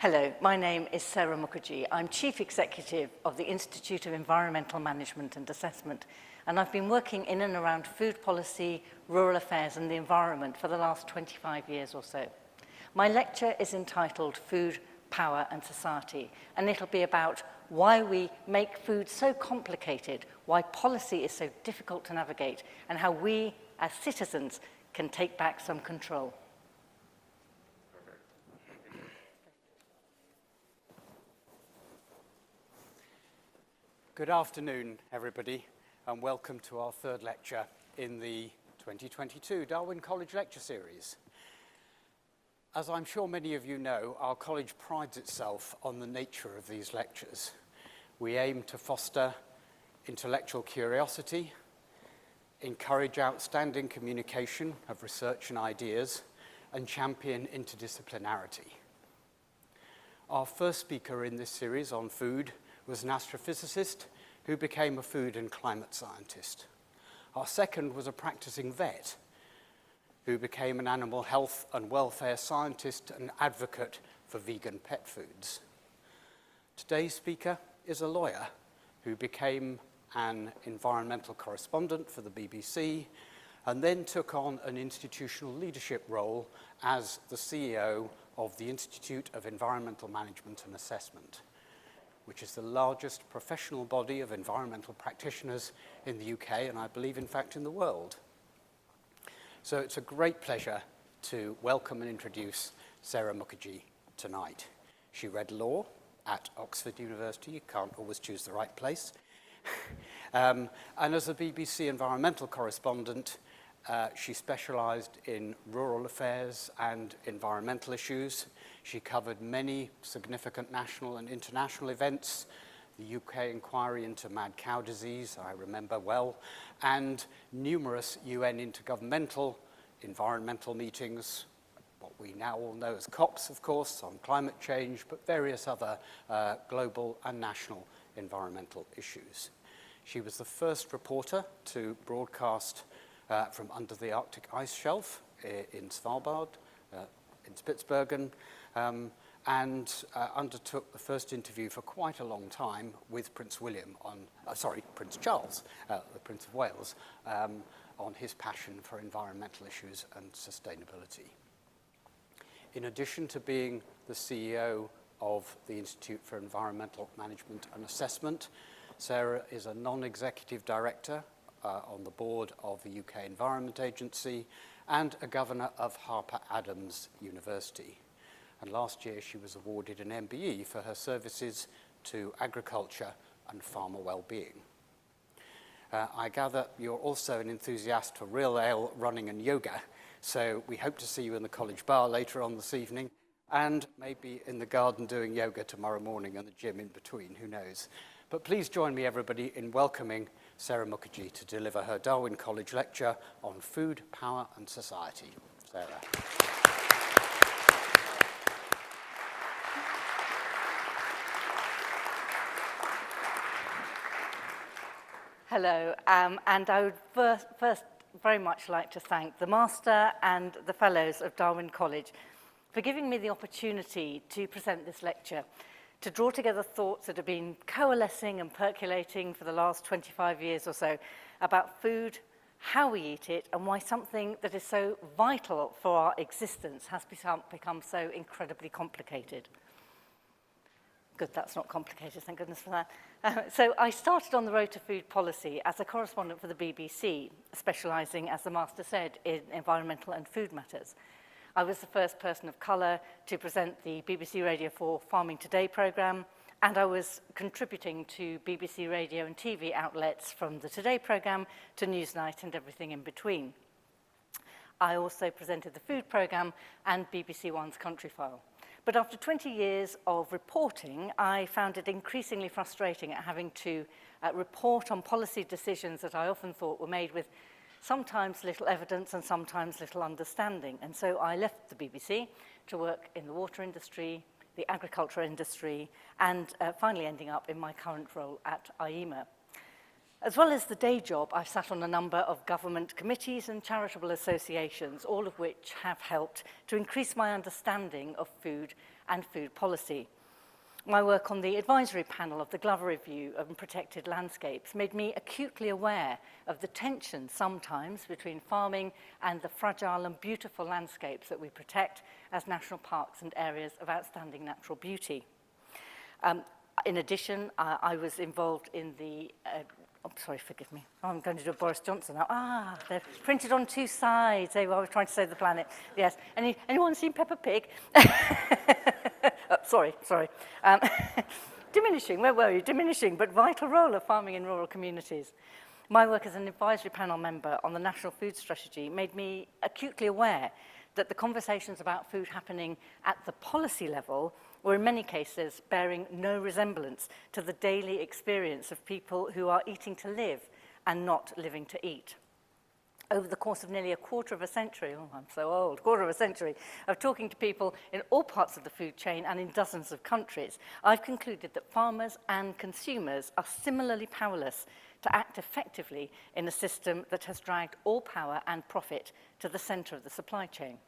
Hello, my name is Sarah Mukherjee. I'm Chief Executive of the Institute of Environmental Management and Assessment, and I've been working in and around food policy, rural affairs and the environment for the last 25 years or so. My lecture is entitled Food, Power and Society, and it'll be about why we make food so complicated, why policy is so difficult to navigate, and how we as citizens can take back some control. Good afternoon, everybody, and welcome to our third lecture in the 2022 Darwin College Lecture Series. As I'm sure many of you know, our college prides itself on the nature of these lectures. We aim to foster intellectual curiosity, encourage outstanding communication of research and ideas, and champion interdisciplinarity. Our first speaker in this series on food was an astrophysicist who became a food and climate scientist. Our second was a practicing vet who became an animal health and welfare scientist and advocate for vegan pet foods. Today's speaker is a lawyer who became an environmental correspondent for the BBC and then took on an institutional leadership role as the CEO of the Institute of Environmental Management and Assessment, which is the largest professional body of environmental practitioners in the UK and I believe, in fact, in the world. So it's a great pleasure to welcome and introduce Sarah Mukherjee tonight. She read law at Oxford University. You can't always choose the right place. And as a BBC environmental correspondent, she specialized in rural affairs and environmental issues. She covered many significant national and international events, the UK inquiry into mad cow disease, I remember well, and numerous UN intergovernmental environmental meetings, what we now all know as COPs, of course, on climate change, but various other global and national environmental issues. She was the first reporter to broadcast from under the Arctic ice shelf in Svalbard, in Spitsbergen, and undertook the first interview for quite a long time with Prince Charles, the Prince of Wales, on his passion for environmental issues and sustainability. In addition to being the CEO of the Institute for Environmental Management and Assessment, Sarah is a non-executive director on the board of the UK Environment Agency and a governor of Harper Adams University. And last year she was awarded an MBE for her services to agriculture and farmer well-being. I gather you're also an enthusiast for real ale, running and yoga, so we hope to see you in the college bar later on this evening and maybe in the garden doing yoga tomorrow morning and the gym in between, who knows. But please join me, everybody, in welcoming Sarah Mukherjee to deliver her Darwin College lecture on food, power and society. Sarah. Hello, and I would first very much like to thank the Master and the Fellows of Darwin College for giving me the opportunity to present this lecture, to draw together thoughts that have been coalescing and percolating for the last 25 years or so about food, how we eat it, and why something that is so vital for our existence has become so incredibly complicated. Good, that's not complicated, thank goodness for that. So I started on the road to food policy as a correspondent for the BBC, specialising, as the Master said, in environmental and food matters. I was the first person of colour to present the BBC Radio 4 Farming Today programme, and I was contributing to BBC radio and TV outlets from the Today programme to Newsnight and everything in between. I also presented the food programme and BBC One's Country File. But after 20 years of reporting, I found it increasingly frustrating at having to report on policy decisions that I often thought were made with sometimes little evidence and sometimes little understanding. And so I left the BBC to work in the water industry, the agriculture industry, and finally ending up in my current role at IEMA. As well as the day job, I've sat on a number of government committees and charitable associations, all of which have helped to increase my understanding of food and food policy. My work on the advisory panel of the Glover Review of Protected Landscapes made me acutely aware of the tension sometimes between farming and the fragile and beautiful landscapes that we protect as national parks and areas of outstanding natural beauty. In addition, I was involved in the sorry, forgive me. I'm going to do a Boris Johnson now. They're printed on two sides. They were trying to save the planet. Yes. Anyone seen Peppa Pig? Sorry. Diminishing, where were you? Diminishing, but vital role of farming in rural communities. My work as an advisory panel member on the National Food Strategy made me acutely aware that the conversations about food happening at the policy level were in many cases bearing no resemblance to the daily experience of people who are eating to live and not living to eat. Over the course of nearly a quarter of a century, I'm so old, quarter of a century, of talking to people in all parts of the food chain and in dozens of countries, I've concluded that farmers and consumers are similarly powerless to act effectively in a system that has dragged all power and profit to the centre of the supply chain.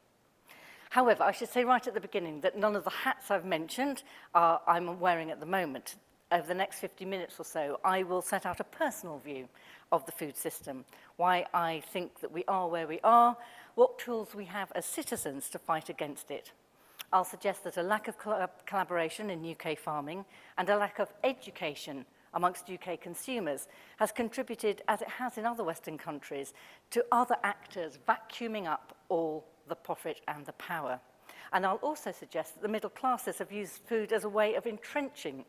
However, I should say right at the beginning that none of the hats I've mentioned I'm wearing at the moment. Over the next 50 minutes or so, I will set out a personal view of the food system, why I think that we are where we are, what tools we have as citizens to fight against it. I'll suggest that a lack of collaboration in UK farming and a lack of education amongst UK consumers has contributed, as it has in other Western countries, to other actors vacuuming up all the profit and the power. And I'll also suggest that the middle classes have used food as a way of entrenching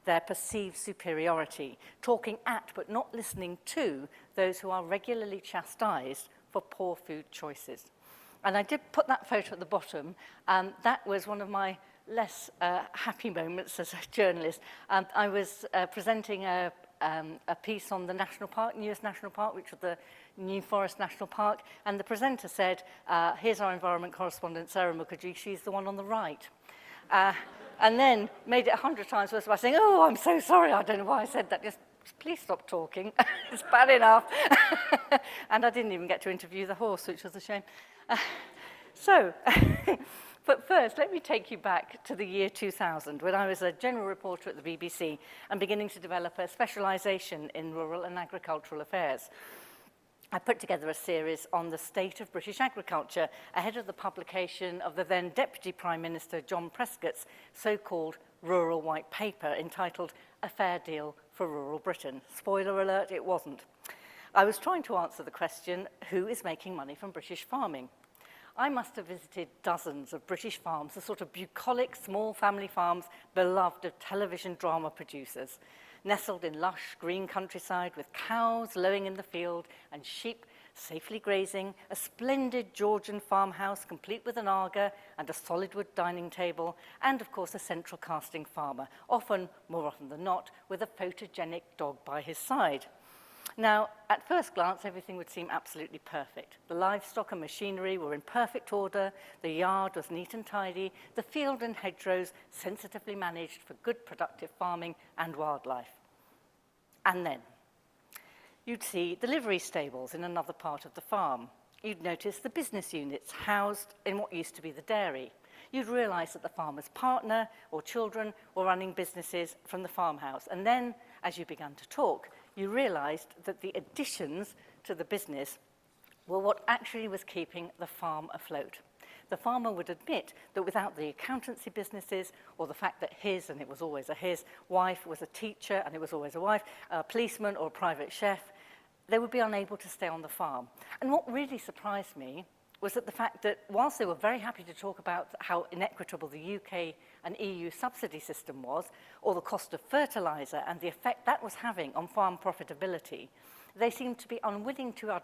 their perceived superiority, talking at but not listening to those who are regularly chastised for poor food choices. And I did put that photo at the bottom, and that was one of my less happy moments as a journalist. I was presenting a piece on the national park, newest national park, which was the New Forest National Park, and the presenter said, here's our environment correspondent, Sarah Mukherjee, she's the one on the right. And then made it 100 times worse by saying, oh, I'm so sorry, I don't know why I said that, just please stop talking, it's bad enough. And I didn't even get to interview the horse, which was a shame. But first, let me take you back to the year 2000, when I was a general reporter at the BBC and beginning to develop a specialisation in rural and agricultural affairs. I put together a series on the state of British agriculture ahead of the publication of the then Deputy Prime Minister John Prescott's so-called Rural White Paper entitled A Fair Deal for Rural Britain. Spoiler alert, it wasn't. I was trying to answer the question, who is making money from British farming? I must have visited dozens of British farms, the sort of bucolic small family farms beloved of television drama producers, nestled in lush green countryside with cows lowing in the field and sheep safely grazing, a splendid Georgian farmhouse complete with an Aga and a solid wood dining table, and of course a central casting farmer, more often than not, with a photogenic dog by his side. Now, at first glance, everything would seem absolutely perfect. The livestock and machinery were in perfect order, the yard was neat and tidy, the field and hedgerows sensitively managed for good productive farming and wildlife. And then, you'd see the livery stables in another part of the farm. You'd notice the business units housed in what used to be the dairy. You'd realise that the farmer's partner or children were running businesses from the farmhouse. And then, as you began to talk, you realised that the additions to the business were what actually was keeping the farm afloat. The farmer would admit that without the accountancy businesses, or the fact that his, and it was always a his, wife was a teacher, and it was always a wife, a policeman or a private chef, they would be unable to stay on the farm. And what really surprised me was that the fact that whilst they were very happy to talk about how inequitable the UK and EU subsidy system was, or the cost of fertiliser and the effect that was having on farm profitability, they seemed to be unwilling to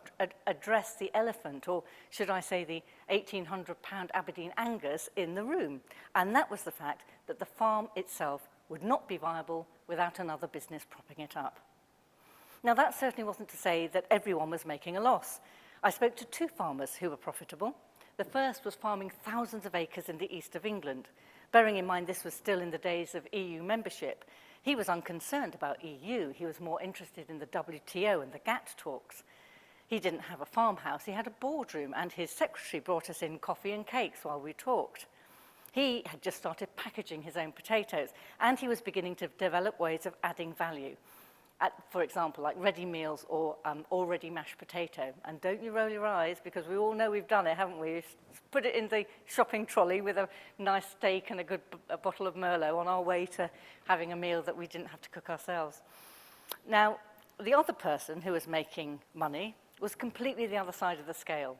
address the elephant, or should I say the £1,800 Aberdeen Angus in the room. And that was the fact that the farm itself would not be viable without another business propping it up. Now, that certainly wasn't to say that everyone was making a loss. I spoke to two farmers who were profitable. The first was farming thousands of acres in the east of England. Bearing in mind this was still in the days of EU membership, He was unconcerned about EU. He was more interested in the WTO and the GATT talks. He didn't have a farmhouse, he had a boardroom, and his secretary brought us in coffee and cakes while we talked. He had just started packaging his own potatoes, and he was beginning to develop ways of adding value. For example, like ready meals or already mashed potato. And don't you roll your eyes, because we all know we've done it, haven't we? Put it in the shopping trolley with a nice steak and a bottle of Merlot on our way to having a meal that we didn't have to cook ourselves. Now, the other person who was making money was completely the other side of the scale.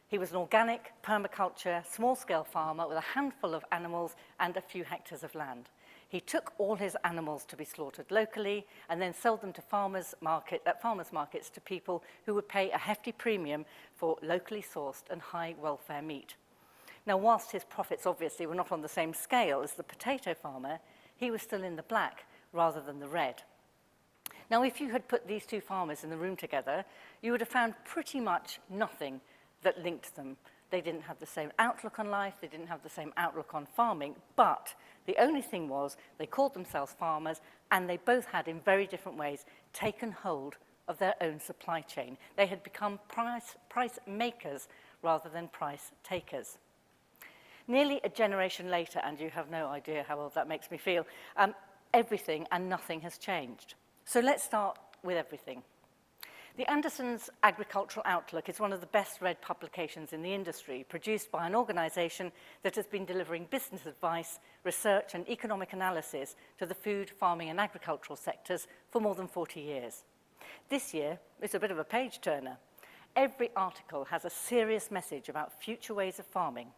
He was an organic, permaculture, small-scale farmer with a handful of animals and a few hectares of land. He took all his animals to be slaughtered locally and then sold them to farmers markets to people who would pay a hefty premium for locally sourced and high welfare meat. Now, whilst his profits obviously were not on the same scale as the potato farmer, he was still in the black rather than the red. Now, if you had put these two farmers in the room together, you would have found pretty much nothing that linked them. They didn't have the same outlook on life, they didn't have the same outlook on farming, but the only thing was they called themselves farmers, and they both had, in very different ways, taken hold of their own supply chain. They had become price makers rather than price takers. Nearly a generation later, and you have no idea how old that makes me feel, everything and nothing has changed. So let's start with everything. The Anderson's Agricultural Outlook is one of the best-read publications in the industry, produced by an organisation that has been delivering business advice, research and economic analysis to the food, farming and agricultural sectors for more than 40 years. This year, it's a bit of a page-turner. Every article has a serious message about future ways of farming,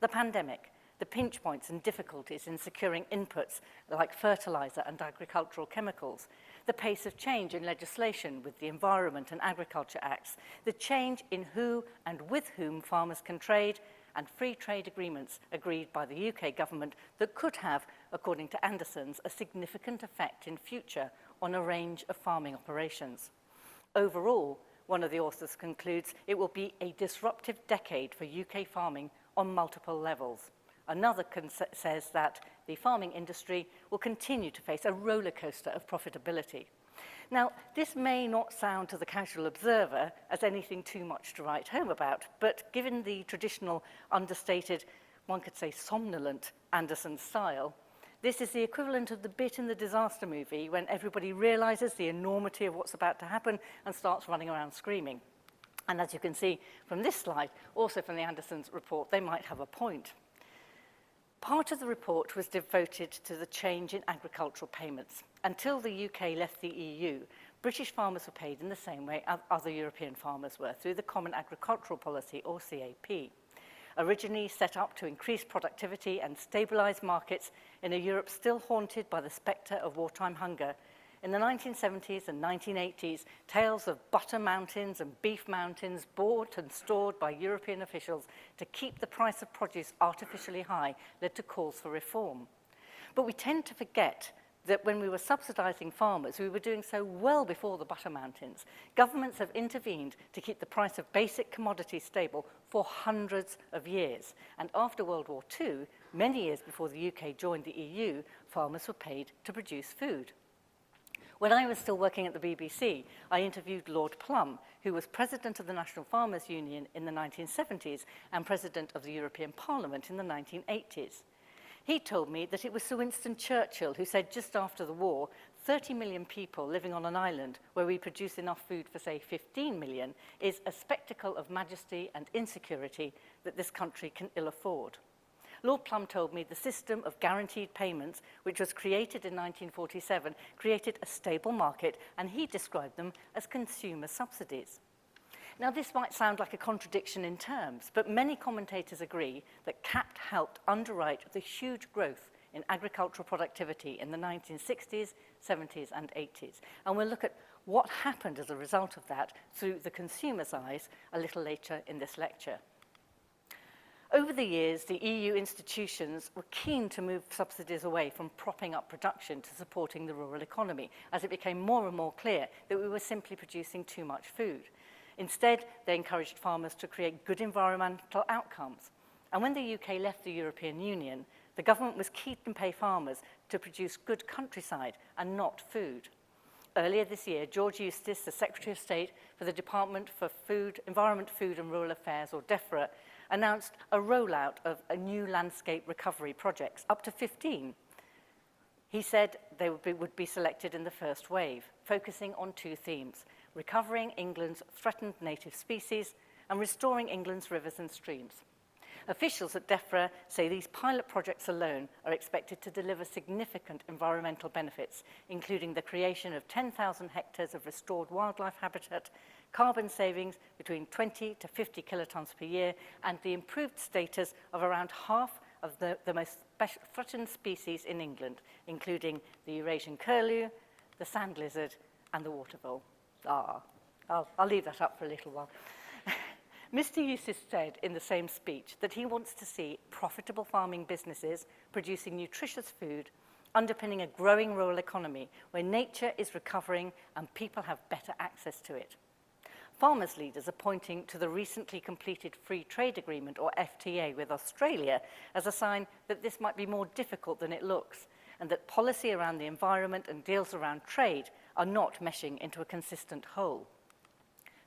the pandemic, the pinch points and difficulties in securing inputs like fertiliser and agricultural chemicals, the pace of change in legislation with the Environment and Agriculture Acts, the change in who and with whom farmers can trade, and free trade agreements agreed by the UK government that could have, according to Anderson's, a significant effect in future on a range of farming operations. Overall, one of the authors concludes, it will be a disruptive decade for UK farming on multiple levels. Another says that the farming industry will continue to face a roller coaster of profitability. Now, this may not sound to the casual observer as anything too much to write home about, but given the traditional understated, one could say somnolent Anderson style, this is the equivalent of the bit in the disaster movie when everybody realizes the enormity of what's about to happen and starts running around screaming. And as you can see from this slide, also from the Anderson's report, they might have a point. Part of the report was devoted to the change in agricultural payments. Until the UK left the EU, British farmers were paid in the same way as other European farmers were, through the Common Agricultural Policy, or CAP. Originally set up to increase productivity and stabilise markets in a Europe still haunted by the spectre of wartime hunger, in the 1970s and 1980s, tales of butter mountains and beef mountains bought and stored by European officials to keep the price of produce artificially high led to calls for reform. But we tend to forget that when we were subsidising farmers, we were doing so well before the butter mountains. Governments have intervened to keep the price of basic commodities stable for hundreds of years. And after World War II, many years before the UK joined the EU, farmers were paid to produce food. When I was still working at the BBC, I interviewed Lord Plumb, who was president of the National Farmers Union in the 1970s and president of the European Parliament in the 1980s. He told me that it was Sir Winston Churchill who said just after the war, 30 million people living on an island where we produce enough food for, say, 15 million is a spectacle of majesty and insecurity that this country can ill afford. Lord Plumb told me the system of guaranteed payments, which was created in 1947, created a stable market, and he described them as consumer subsidies. Now, this might sound like a contradiction in terms, but many commentators agree that CAP helped underwrite the huge growth in agricultural productivity in the 1960s, 70s, and 80s. And we'll look at what happened as a result of that through the consumer's eyes a little later in this lecture. Over the years, the EU institutions were keen to move subsidies away from propping up production to supporting the rural economy, as it became more and more clear that we were simply producing too much food. Instead, they encouraged farmers to create good environmental outcomes. And when the UK left the European Union, The government was keen to pay farmers to produce good countryside and not food. Earlier this year, George Eustice, the Secretary of State for the Department for Environment, Food and Rural Affairs, or DEFRA, announced a rollout of a new landscape recovery projects, up to 15. He said they would be selected in the first wave, focusing on two themes: recovering England's threatened native species and restoring England's rivers and streams. Officials at DEFRA say these pilot projects alone are expected to deliver significant environmental benefits, including the creation of 10,000 hectares of restored wildlife habitat, carbon savings between 20 to 50 kilotons per year, and the improved status of around half of the most threatened species in England, including the Eurasian curlew, the sand lizard, and the water vole. I'll leave that up for a little while. Mr. Eustice said in the same speech that he wants to see profitable farming businesses producing nutritious food, underpinning a growing rural economy where nature is recovering and people have better access to it. Farmers' leaders are pointing to the recently completed Free Trade Agreement, or FTA, with Australia as a sign that this might be more difficult than it looks, and that policy around the environment and deals around trade are not meshing into a consistent whole.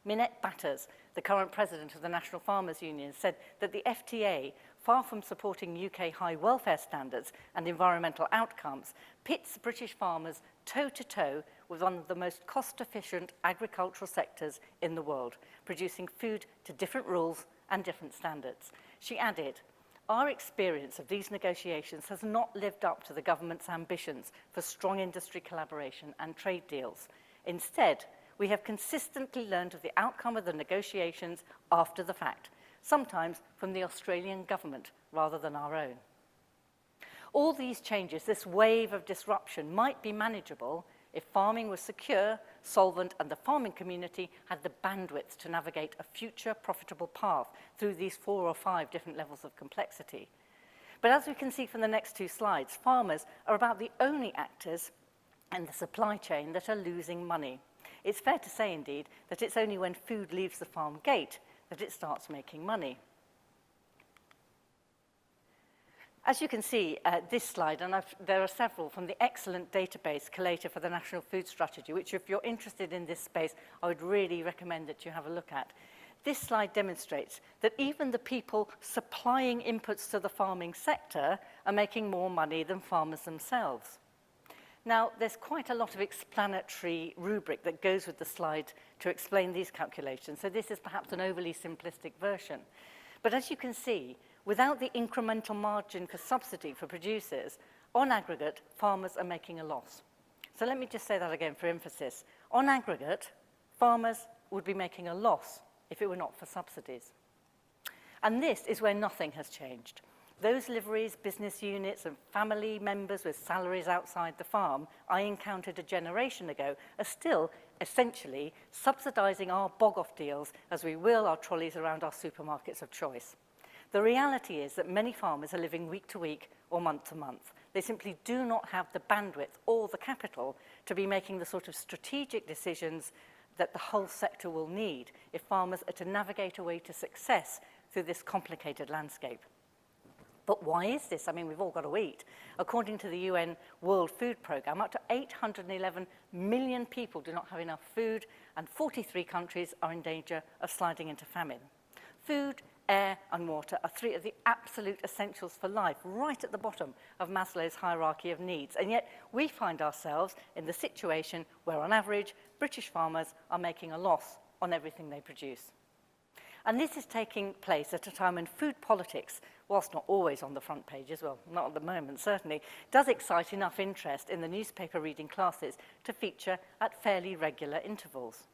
Minette Batters, the current president of the National Farmers Union, said that the FTA, far from supporting UK high welfare standards and environmental outcomes, pits British farmers toe-to-toe with one of the most cost-efficient agricultural sectors in the world, producing food to different rules and different standards. She added, "Our experience of these negotiations has not lived up to the government's ambitions for strong industry collaboration and trade deals. Instead, we have consistently learned of the outcome of the negotiations after the fact, sometimes from the Australian government rather than our own." All these changes, this wave of disruption, might be manageable if farming was secure, solvent, and the farming community had the bandwidth to navigate a future profitable path through these 4 or 5 different levels of complexity. But as we can see from the next 2 slides, farmers are about the only actors in the supply chain that are losing money. It's fair to say, indeed, that it's only when food leaves the farm gate that it starts making money. As you can see, this slide, and there are several from the excellent database collated for the National Food Strategy, which if you're interested in this space, I would really recommend that you have a look at. This slide demonstrates that even the people supplying inputs to the farming sector are making more money than farmers themselves. Now, there's quite a lot of explanatory rubric that goes with the slide to explain these calculations, so this is perhaps an overly simplistic version. But as you can see, without the incremental margin for subsidy for producers, on aggregate, farmers are making a loss. So let me just say that again for emphasis. On aggregate, farmers would be making a loss if it were not for subsidies. And this is where nothing has changed. Those liveries, business units, and family members with salaries outside the farm I encountered a generation ago are still essentially subsidizing our bog-off deals as we wheel our trolleys around our supermarkets of choice. The reality is that many farmers are living week to week or month to month. They simply do not have the bandwidth or the capital to be making the sort of strategic decisions that the whole sector will need if farmers are to navigate a way to success through this complicated landscape. But why is this? I mean, we've all got to eat. According to the UN World Food Programme, up to 811 million people do not have enough food, and 43 countries are in danger of sliding into famine. Food, air, and water are 3 of the absolute essentials for life, right at the bottom of Maslow's hierarchy of needs. And yet, we find ourselves in the situation where, on average, British farmers are making a loss on everything they produce. And this is taking place at a time when food politics, whilst not always on the front pages, well, not at the moment certainly, does excite enough interest in the newspaper reading classes to feature at fairly regular intervals.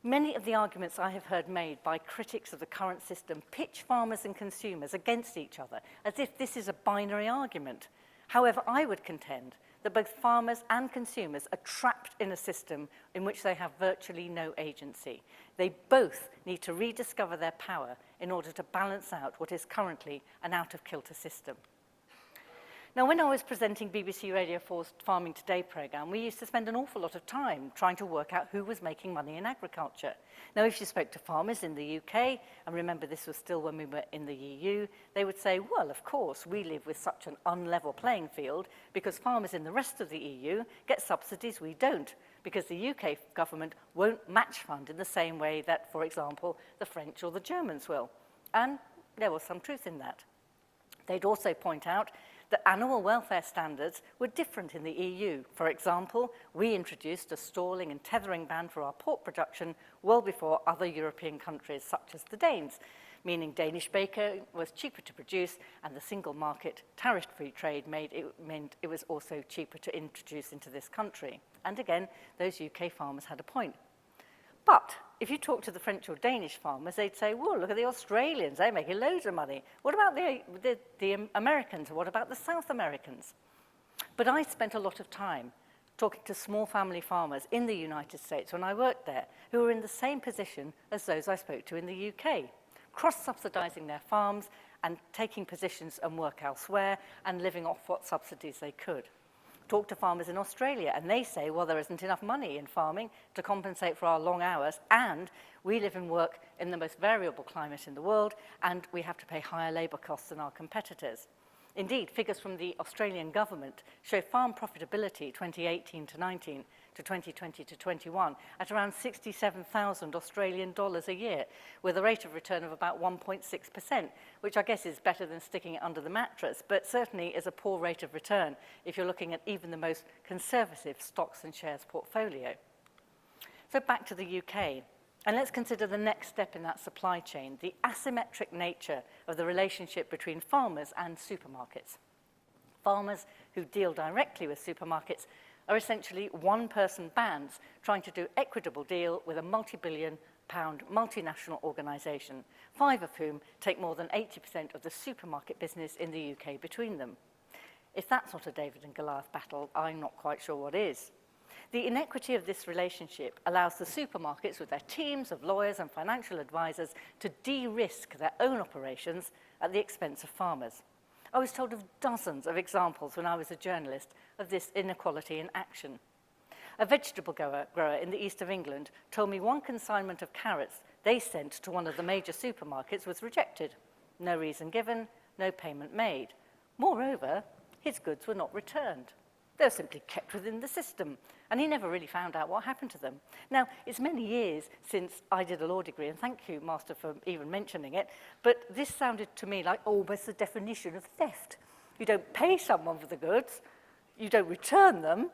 Many of the arguments I have heard made by critics of the current system pitch farmers and consumers against each other, as if this is a binary argument. However, I would contend that both farmers and consumers are trapped in a system in which they have virtually no agency. They both need to rediscover their power in order to balance out what is currently an out-of-kilter system. Now, when I was presenting BBC Radio 4's Farming Today programme, we used to spend an awful lot of time trying to work out who was making money in agriculture. Now, if you spoke to farmers in the UK, and remember this was still when we were in the EU, they would say, well, of course, we live with such an unlevel playing field because farmers in the rest of the EU get subsidies we don't, because the UK government won't match fund in the same way that, for example, the French or the Germans will. And there was some truth in that. They'd also point out that animal welfare standards were different in the EU. For example, we introduced a stalling and tethering ban for our pork production well before other European countries, such as the Danes, meaning Danish bacon was cheaper to produce, and the single market tariff-free trade meant it was also cheaper to introduce into this country. And again, those UK farmers had a point. But if you talk to the French or Danish farmers, they'd say, well, look at the Australians, they're making loads of money. What about the Americans? What about the South Americans? But I spent a lot of time talking to small family farmers in the United States when I worked there, who were in the same position as those I spoke to in the UK, cross-subsidising their farms and taking positions and work elsewhere and living off what subsidies they could. Talk to farmers in Australia, and they say, well, there isn't enough money in farming to compensate for our long hours, and we live and work in the most variable climate in the world, and we have to pay higher labour costs than our competitors. Indeed, figures from the Australian government show farm profitability 2018 to 19 to 2020 to 21 at around 67,000 Australian dollars a year, with a rate of return of about 1.6%, which I guess is better than sticking it under the mattress, but certainly is a poor rate of return if you're looking at even the most conservative stocks and shares portfolio. So back to the UK, and let's consider the next step in that supply chain, the asymmetric nature of the relationship between farmers and supermarkets. Farmers who deal directly with supermarkets are essentially one-person bands trying to do equitable deal with a multi-billion-pound multinational organisation, 5 of whom take more than 80% of the supermarket business in the UK between them. If that's not a David and Goliath battle, I'm not quite sure what is. The inequity of this relationship allows the supermarkets, with their teams of lawyers and financial advisors, to de-risk their own operations at the expense of farmers. I was told of dozens of examples when I was a journalist of this inequality in action. A vegetable grower in the east of England told me one consignment of carrots they sent to one of the major supermarkets was rejected. No reason given, no payment made. Moreover, his goods were not returned. They were simply kept within the system, and he never really found out what happened to them. Now, it's many years since I did a law degree, and thank you, Master, for even mentioning it, but this sounded to me like almost the definition of theft. You don't pay someone for the goods, you don't return them,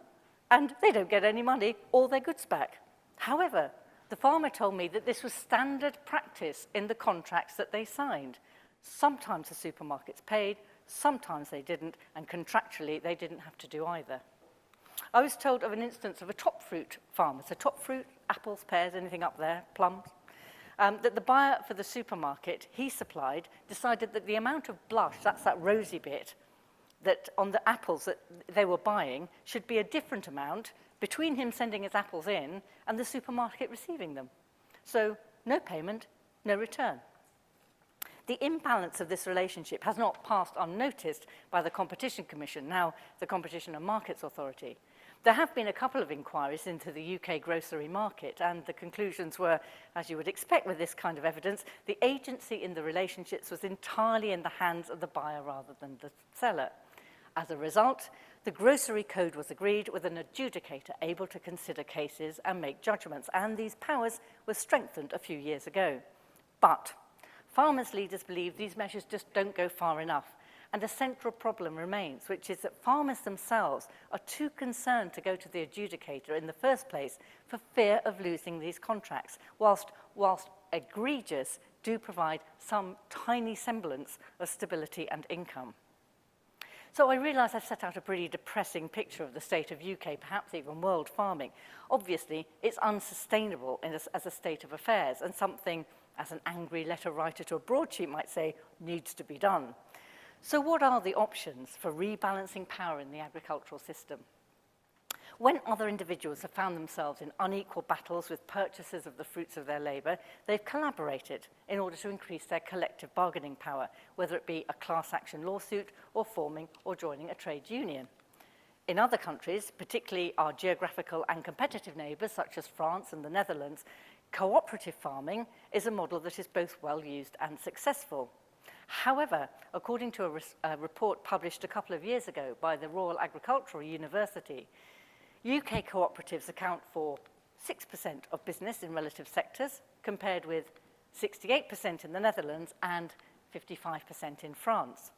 and they don't get any money or their goods back. However, the farmer told me that this was standard practice in the contracts that they signed. Sometimes the supermarkets paid, sometimes they didn't, and contractually they didn't have to do either. I was told of an instance of a top fruit farmer, so top fruit, apples, pears, anything up there, plums, that the buyer for the supermarket he supplied decided that the amount of blush, that's that rosy bit, that on the apples that they were buying should be a different amount between him sending his apples in and the supermarket receiving them. So no payment, no return. The imbalance of this relationship has not passed unnoticed by the Competition Commission, now the Competition and Markets Authority. There have been a couple of inquiries into the UK grocery market, and the conclusions were, as you would expect with this kind of evidence, the agency in the relationships was entirely in the hands of the buyer rather than the seller. As a result, the grocery code was agreed with an adjudicator able to consider cases and make judgments, and these powers were strengthened a few years ago. But farmers' leaders believe these measures just don't go far enough, and a central problem remains, which is that farmers themselves are too concerned to go to the adjudicator in the first place for fear of losing these contracts, whilst egregious do provide some tiny semblance of stability and income. So I realise I've set out a pretty depressing picture of the state of UK, perhaps even world farming. Obviously, it's unsustainable as a state of affairs, and something, as an angry letter writer to a broadsheet might say, needs to be done. So what are the options for rebalancing power in the agricultural system? When other individuals have found themselves in unequal battles with purchasers of the fruits of their labour, they've collaborated in order to increase their collective bargaining power, whether it be a class action lawsuit or forming or joining a trade union. In other countries, particularly our geographical and competitive neighbours such as France and the Netherlands, cooperative farming is a model that is both well used and successful. However, according to a report published a couple of years ago by the Royal Agricultural University, UK cooperatives account for 6% of business in relative sectors, compared with 68% in the Netherlands and 55% in France.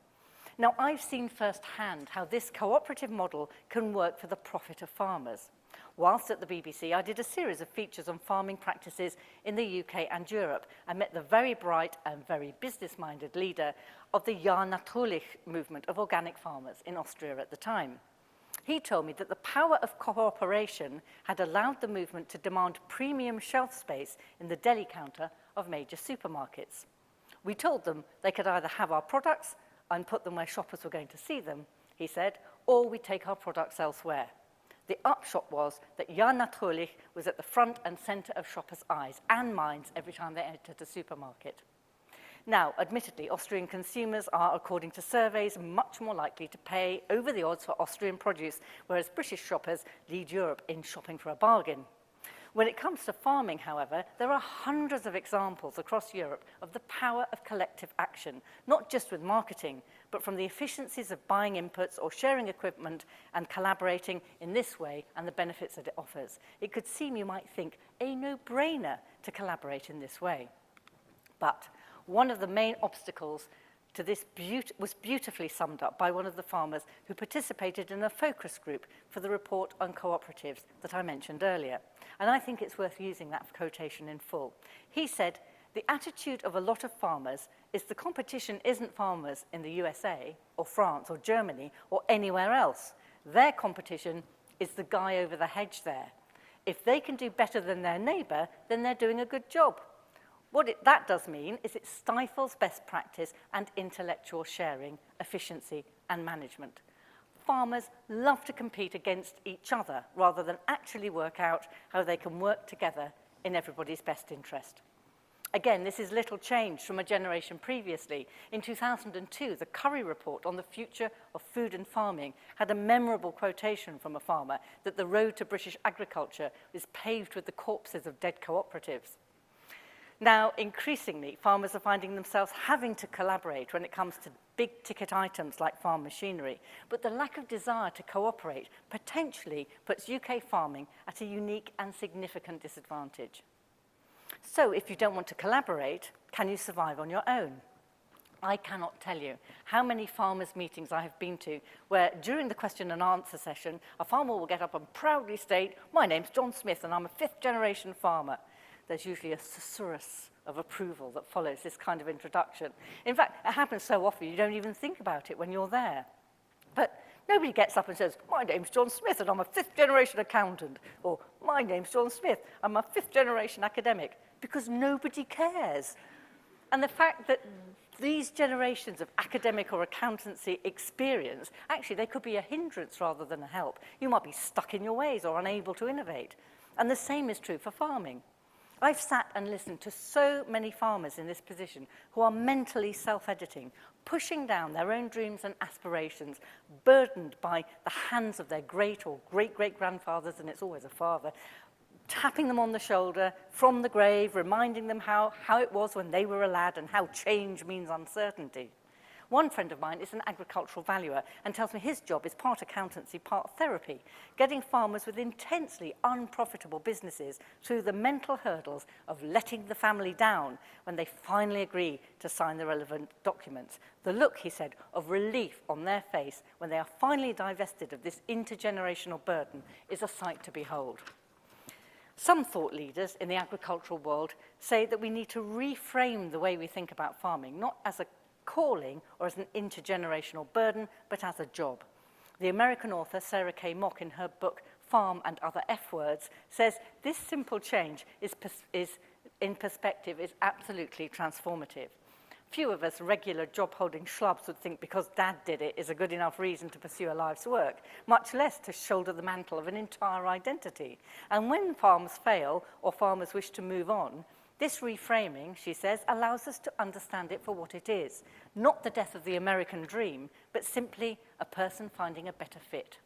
Now, I've seen firsthand how this cooperative model can work for the profit of farmers. Whilst at the BBC, I did a series of features on farming practices in the UK and Europe. I met the very bright and very business-minded leader of the Ja Natürlich movement of organic farmers in Austria at the time. He told me that the power of cooperation had allowed the movement to demand premium shelf space in the deli counter of major supermarkets. We told them they could either have our products and put them where shoppers were going to see them, he said, or we take our products elsewhere. The upshot was that Ja Natürlich was at the front and centre of shoppers' eyes and minds every time they entered a supermarket. Now, admittedly, Austrian consumers are, according to surveys, much more likely to pay over the odds for Austrian produce, whereas British shoppers lead Europe in shopping for a bargain. When it comes to farming, however, there are hundreds of examples across Europe of the power of collective action, not just with marketing, but from the efficiencies of buying inputs or sharing equipment and collaborating in this way and the benefits that it offers. It could seem, you might think, a no-brainer to collaborate in this way. But one of the main obstacles to this was beautifully summed up by one of the farmers who participated in a focus group for the report on cooperatives that I mentioned earlier. And I think it's worth using that quotation in full. He said, "The attitude of a lot of farmers is the competition isn't farmers in the USA or France or Germany or anywhere else. Their competition is the guy over the hedge there. If they can do better than their neighbour, then they're doing a good job." What that does mean is it stifles best practice and intellectual sharing, efficiency and management. Farmers love to compete against each other rather than actually work out how they can work together in everybody's best interest. Again, this is little change from a generation previously. In 2002, the Curry Report on the future of food and farming had a memorable quotation from a farmer that the road to British agriculture is paved with the corpses of dead cooperatives. Now, increasingly, farmers are finding themselves having to collaborate when it comes to big ticket items like farm machinery, but the lack of desire to cooperate potentially puts UK farming at a unique and significant disadvantage. So, if you don't want to collaborate, can you survive on your own? I cannot tell you how many farmers' meetings I have been to where during the question and answer session, a farmer will get up and proudly state, "My name's John Smith and I'm a fifth-generation farmer." There's usually a susurrus of approval that follows this kind of introduction. In fact, it happens so often you don't even think about it when you're there. But nobody gets up and says, "My name's John Smith and I'm a fifth-generation accountant," or "My name's John Smith, I'm a fifth-generation academic," because nobody cares. And the fact that these generations of academic or accountancy experience, actually they could be a hindrance rather than a help. You might be stuck in your ways or unable to innovate. And the same is true for farming. I've sat and listened to so many farmers in this position who are mentally self-editing, pushing down their own dreams and aspirations, burdened by the hands of their great or great-great-grandfathers, and it's always a father, tapping them on the shoulder from the grave, reminding them how it was when they were a lad and how change means uncertainty. One friend of mine is an agricultural valuer and tells me his job is part accountancy, part therapy, getting farmers with intensely unprofitable businesses through the mental hurdles of letting the family down when they finally agree to sign the relevant documents. The look, he said, of relief on their face when they are finally divested of this intergenerational burden is a sight to behold. Some thought leaders in the agricultural world say that we need to reframe the way we think about farming, not as a calling or as an intergenerational burden, but as a job. The American author Sarah K. Mock, in her book Farm and Other F Words, says this simple change in perspective is absolutely transformative. Few of us regular job-holding schlubs would think because Dad did it is a good enough reason to pursue a life's work, much less to shoulder the mantle of an entire identity. And when farms fail or farmers wish to move on, this reframing, she says, allows us to understand it for what it is, not the death of the American dream, but simply a person finding a better fit.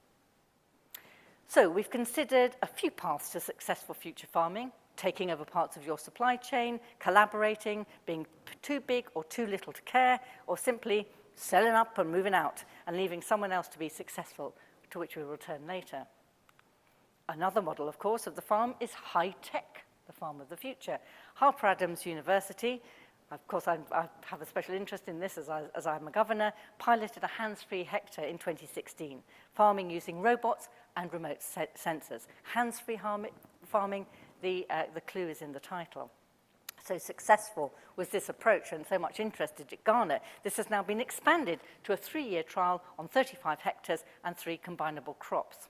So we've considered a few paths to successful future farming: taking over parts of your supply chain, collaborating, being too big or too little to care, or simply selling up and moving out and leaving someone else to be successful, to which we'll return later. Another model, of course, of the farm is high-tech, the farm of the future. Harper Adams University, of course I have a special interest in this as I'm a governor, piloted a hands-free hectare in 2016, farming using robots and remote sensors. Hands-free farming, the clue is in the title. So successful was this approach and so much interest did it garner. This has now been expanded to a 3-year trial on 35 hectares and 3 combinable crops.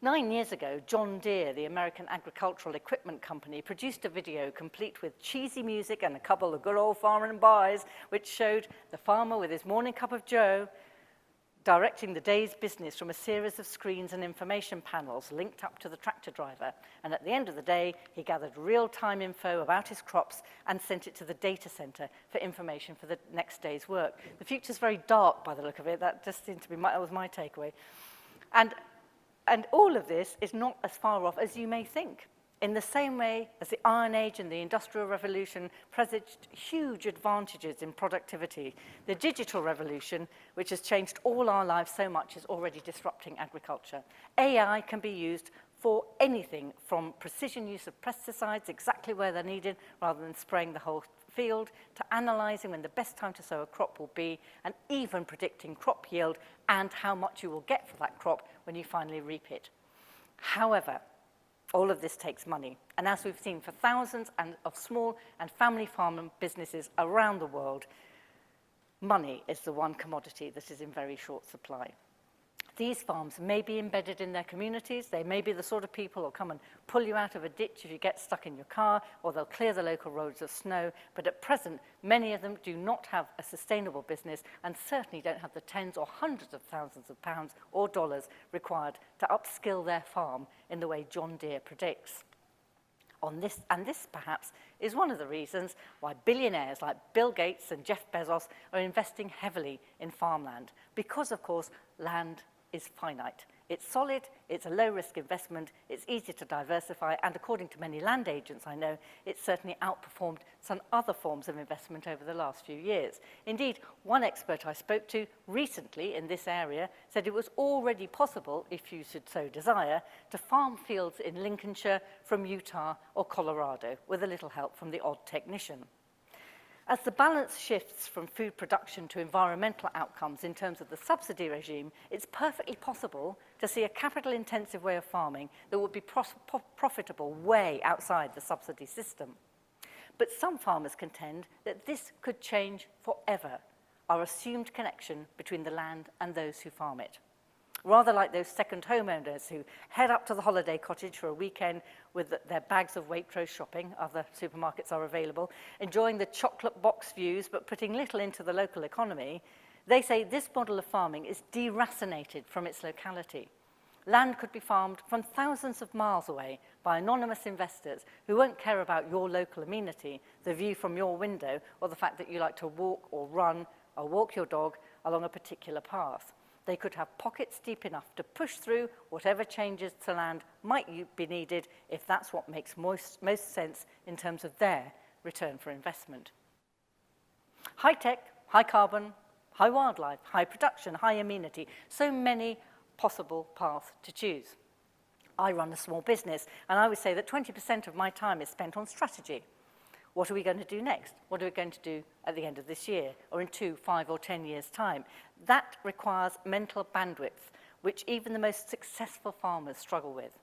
9 years ago, John Deere, the American agricultural equipment company, produced a video complete with cheesy music and a couple of good old farming buys, which showed the farmer with his morning cup of joe, directing the day's business from a series of screens and information panels linked up to the tractor driver. And at the end of the day, he gathered real-time info about his crops and sent it to the data center for information for the next day's work. The future's very dark by the look of it. That just seemed to be that was my takeaway. And all of this is not as far off as you may think. In the same way as the Iron Age and the Industrial Revolution presaged huge advantages in productivity, the digital revolution, which has changed all our lives so much, is already disrupting agriculture. AI can be used for anything from precision use of pesticides exactly where they're needed rather than spraying the whole field, to analysing when the best time to sow a crop will be, and even predicting crop yield and how much you will get for that crop when you finally reap it. However, all of this takes money, and as we've seen for thousands of small and family farm businesses around the world, money is the one commodity that is in very short supply. These farms may be embedded in their communities. They may be the sort of people who'll come and pull you out of a ditch if you get stuck in your car, or they'll clear the local roads of snow. But at present, many of them do not have a sustainable business and certainly don't have the tens or hundreds of thousands of pounds or dollars required to upskill their farm in the way John Deere predicts. This perhaps is one of the reasons why billionaires like Bill Gates and Jeff Bezos are investing heavily in farmland, because, of course, land is finite. It's solid, it's a low-risk investment, it's easy to diversify, and according to many land agents I know, it's certainly outperformed some other forms of investment over the last few years. Indeed, one expert I spoke to recently in this area said it was already possible, if you should so desire, to farm fields in Lincolnshire from Utah or Colorado, with a little help from the odd technician. As the balance shifts from food production to environmental outcomes in terms of the subsidy regime, it's perfectly possible to see a capital-intensive way of farming that would be profitable way outside the subsidy system. But some farmers contend that this could change forever, our assumed connection between the land and those who farm it. Rather like those second homeowners who head up to the holiday cottage for a weekend with their bags of Waitrose shopping, other supermarkets are available, enjoying the chocolate box views but putting little into the local economy, they say this model of farming is deracinated from its locality. Land could be farmed from thousands of miles away by anonymous investors who won't care about your local amenity, the view from your window, or the fact that you like to walk or run or walk your dog along a particular path. They could have pockets deep enough to push through whatever changes to land might be needed if that's what makes most sense in terms of their return for investment. High tech, high carbon, high wildlife, high production, high amenity, so many possible paths to choose. I run a small business, and I would say that 20% of my time is spent on strategy. What are we going to do next? What are we going to do at the end of this year, or in 2, 5, or 10 years' time? That requires mental bandwidth, which even the most successful farmers struggle with.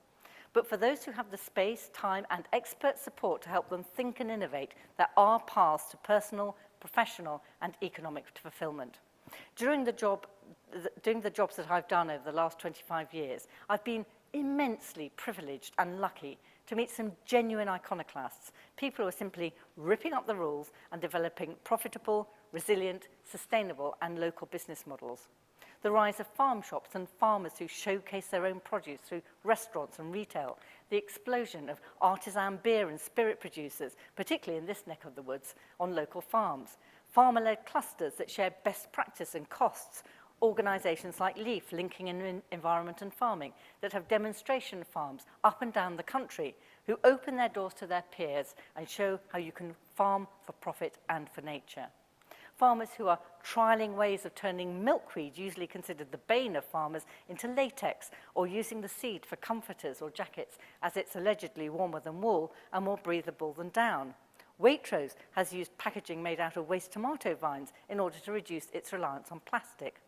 But for those who have the space, time, and expert support to help them think and innovate, there are paths to personal, professional, and economic fulfillment. Doing the jobs that I've done over the last 25 years, I've been immensely privileged and lucky to meet some genuine iconoclasts, people who are simply ripping up the rules and developing profitable, resilient, sustainable and local business models. The rise of farm shops and farmers who showcase their own produce through restaurants and retail, the explosion of artisan beer and spirit producers, particularly in this neck of the woods, on local farms, farmer-led clusters that share best practice and costs, organisations like LEAF linking in environment and farming that have demonstration farms up and down the country who open their doors to their peers and show how you can farm for profit and for nature. Farmers who are trialling ways of turning milkweed, usually considered the bane of farmers, into latex, or using the seed for comforters or jackets as it's allegedly warmer than wool and more breathable than down. Waitrose has used packaging made out of waste tomato vines in order to reduce its reliance on plastic.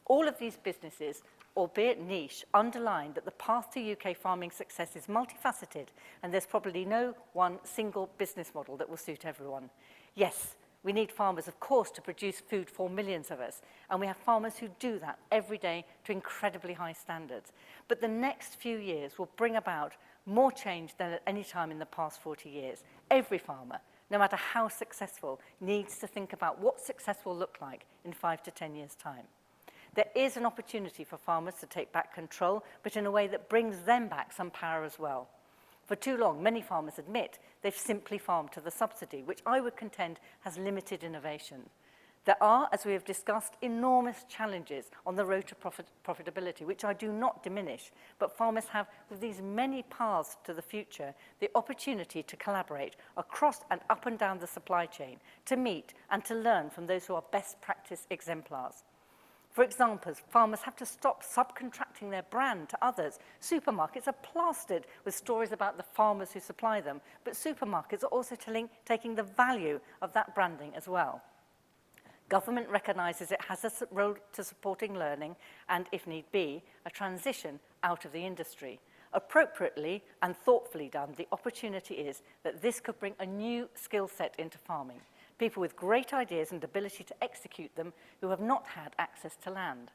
All of these businesses, albeit niche, underline that the path to UK farming success is multifaceted, and there's probably no one single business model that will suit everyone. Yes, we need farmers, of course, to produce food for millions of us, and we have farmers who do that every day to incredibly high standards. But the next few years will bring about more change than at any time in the past 40 years. Every farmer, no matter how successful, needs to think about what success will look like in 5 to 10 years' time. There is an opportunity for farmers to take back control, but in a way that brings them back some power as well. For too long, many farmers admit they've simply farmed to the subsidy, which I would contend has limited innovation. There are, as we have discussed, enormous challenges on the road to profitability, which I do not diminish, but farmers have, with these many paths to the future, the opportunity to collaborate across and up and down the supply chain, to meet and to learn from those who are best practice exemplars. For example, farmers have to stop subcontracting their brand to others. Supermarkets are plastered with stories about the farmers who supply them, but supermarkets are also taking the value of that branding as well. Government recognises it has a role to supporting learning and, if need be, a transition out of the industry. Appropriately and thoughtfully done, the opportunity is that this could bring a new skill set into farming. People with great ideas and ability to execute them who have not had access to land.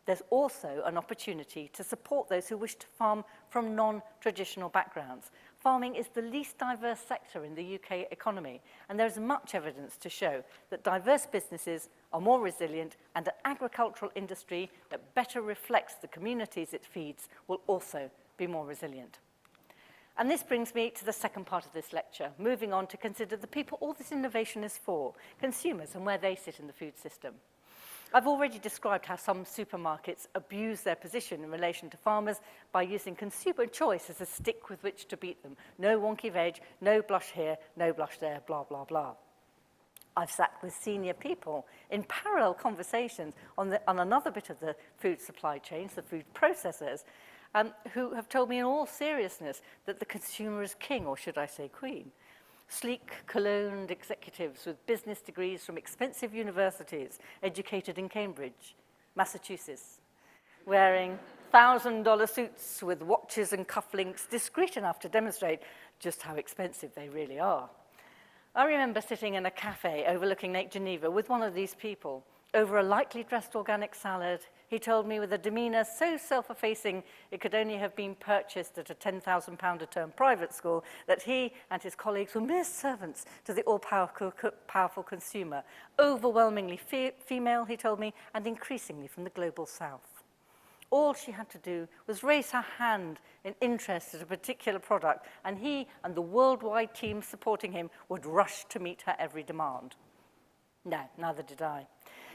There's also an opportunity to support those who wish to farm from non-traditional backgrounds. Farming is the least diverse sector in the UK economy, and there's much evidence to show that diverse businesses are more resilient, and an agricultural industry that better reflects the communities it feeds will also be more resilient. And this brings me to the second part of this lecture, moving on to consider the people all this innovation is for, consumers, and where they sit in the food system. I've already described how some supermarkets abuse their position in relation to farmers by using consumer choice as a stick with which to beat them. No wonky veg, no blush here, no blush there, blah, blah, blah. I've sat with senior people in parallel conversations on another bit of the food supply chains, the food processors, who have told me in all seriousness that the consumer is king, or should I say queen. Sleek, cologned executives with business degrees from expensive universities, educated in Cambridge, Massachusetts, wearing $1,000 suits with watches and cufflinks, discreet enough to demonstrate just how expensive they really are. I remember sitting in a cafe overlooking Lake Geneva with one of these people. Over a lightly dressed organic salad, he told me with a demeanour so self-effacing it could only have been purchased at a £10,000 a term private school that he and his colleagues were mere servants to the all-powerful consumer, overwhelmingly female, he told me, and increasingly from the global south. All she had to do was raise her hand in interest in a particular product, and he and the worldwide team supporting him would rush to meet her every demand. No, neither did I.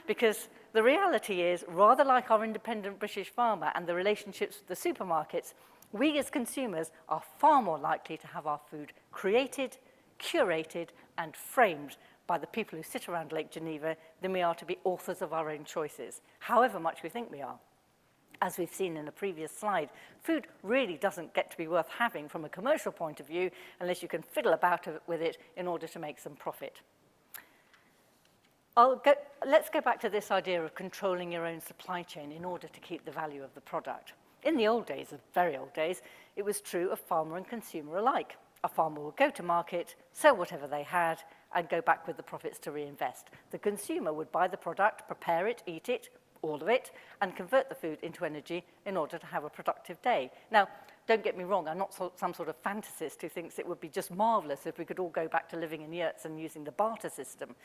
Because the reality is, rather like our independent British farmer and the relationships with the supermarkets, we as consumers are far more likely to have our food created, curated, and framed by the people who sit around Lake Geneva than we are to be authors of our own choices, however much we think we are. As we've seen in a previous slide, food really doesn't get to be worth having from a commercial point of view unless you can fiddle about with it in order to make some profit. Let's go back to this idea of controlling your own supply chain in order to keep the value of the product. In the old days, the very old days, it was true of farmer and consumer alike. A farmer would go to market, sell whatever they had, and go back with the profits to reinvest. The consumer would buy the product, prepare it, eat it, all of it, and convert the food into energy in order to have a productive day. Now, don't get me wrong, I'm not some sort of fantasist who thinks it would be just marvellous if we could all go back to living in yurts and using the barter system.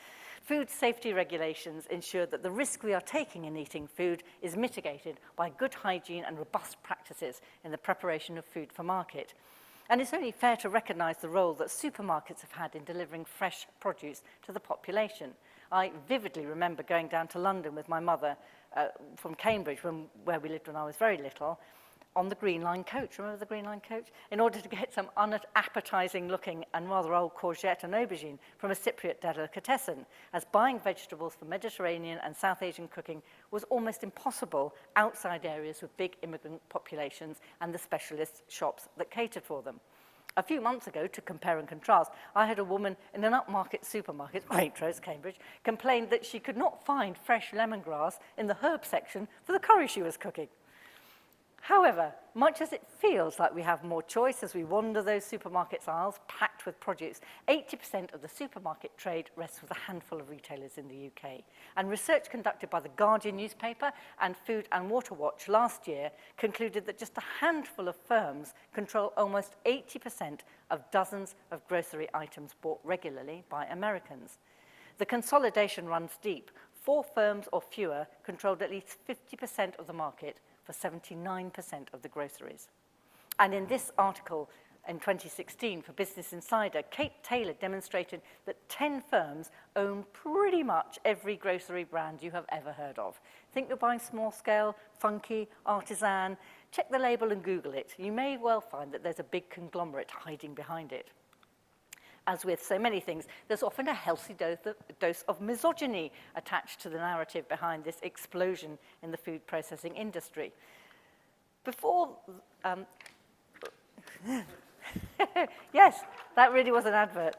Food safety regulations ensure that the risk we are taking in eating food is mitigated by good hygiene and robust practices in the preparation of food for market. And it's only fair to recognise the role that supermarkets have had in delivering fresh produce to the population. I vividly remember going down to London with my mother from Cambridge, where we lived when I was very little, on the Green Line coach. Remember the Green Line coach? In order to get some unappetizing looking and rather old courgette and aubergine from a Cypriot delicatessen, as buying vegetables for Mediterranean and South Asian cooking was almost impossible outside areas with big immigrant populations and the specialist shops that catered for them. A few months ago, to compare and contrast, I had a woman in an upmarket supermarket, Waitrose, Cambridge, complained that she could not find fresh lemongrass in the herb section for the curry she was cooking. However, much as it feels like we have more choice as we wander those supermarkets' aisles packed with produce, 80% of the supermarket trade rests with a handful of retailers in the UK. And research conducted by the Guardian newspaper and Food and Water Watch last year concluded that just a handful of firms control almost 80% of dozens of grocery items bought regularly by Americans. The consolidation runs deep. 4 firms or fewer controlled at least 50% of the market for 79% of the groceries. And in this article in 2016 for Business Insider, Kate Taylor demonstrated that 10 firms own pretty much every grocery brand you have ever heard of. Think you're buying small scale, funky, artisan, check the label and Google it. You may well find that there's a big conglomerate hiding behind it. As with so many things, there's often a healthy dose of misogyny attached to the narrative behind this explosion in the food processing industry. Before, yes, that really was an advert.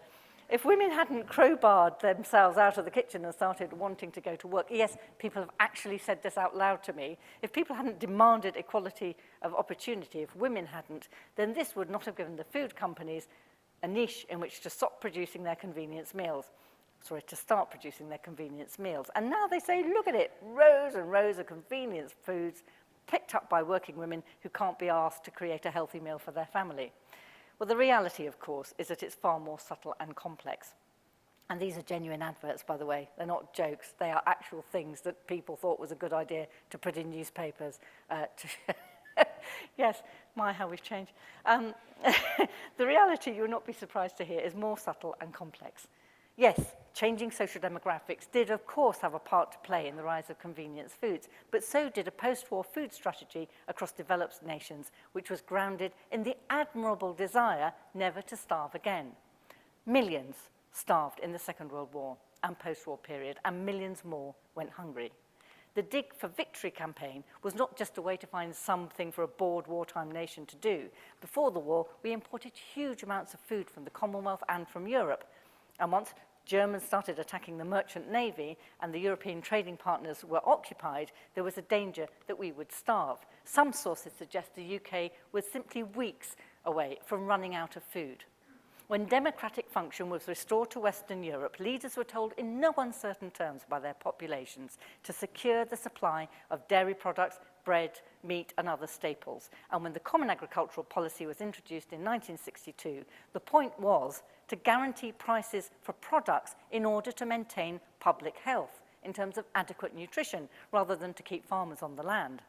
If women hadn't crowbarred themselves out of the kitchen and started wanting to go to work, yes, people have actually said this out loud to me. If people hadn't demanded equality of opportunity, if women hadn't, then this would not have given the food companies a niche in which to stop producing their convenience meals. Sorry, to start producing their convenience meals. And now they say, look at it, rows and rows of convenience foods picked up by working women who can't be asked to create a healthy meal for their family. Well, the reality, of course, is that it's far more subtle and complex. And these are genuine adverts, by the way. They're not jokes. They are actual things that people thought was a good idea to put in newspapers. Yes, my, how we've changed. The reality, you'll not be surprised to hear, is more subtle and complex. Yes, changing social demographics did, of course, have a part to play in the rise of convenience foods, but so did a post-war food strategy across developed nations, which was grounded in the admirable desire never to starve again. Millions starved in the Second World War and post-war period, and millions more went hungry. The Dig for Victory campaign was not just a way to find something for a bored wartime nation to do. Before the war, we imported huge amounts of food from the Commonwealth and from Europe. And once Germans started attacking the merchant navy and the European trading partners were occupied, there was a danger that we would starve. Some sources suggest the UK was simply weeks away from running out of food. When democratic function was restored to Western Europe, leaders were told in no uncertain terms by their populations to secure the supply of dairy products, bread, meat, and other staples. And when the Common Agricultural Policy was introduced in 1962, the point was to guarantee prices for products in order to maintain public health in terms of adequate nutrition, rather than to keep farmers on the land.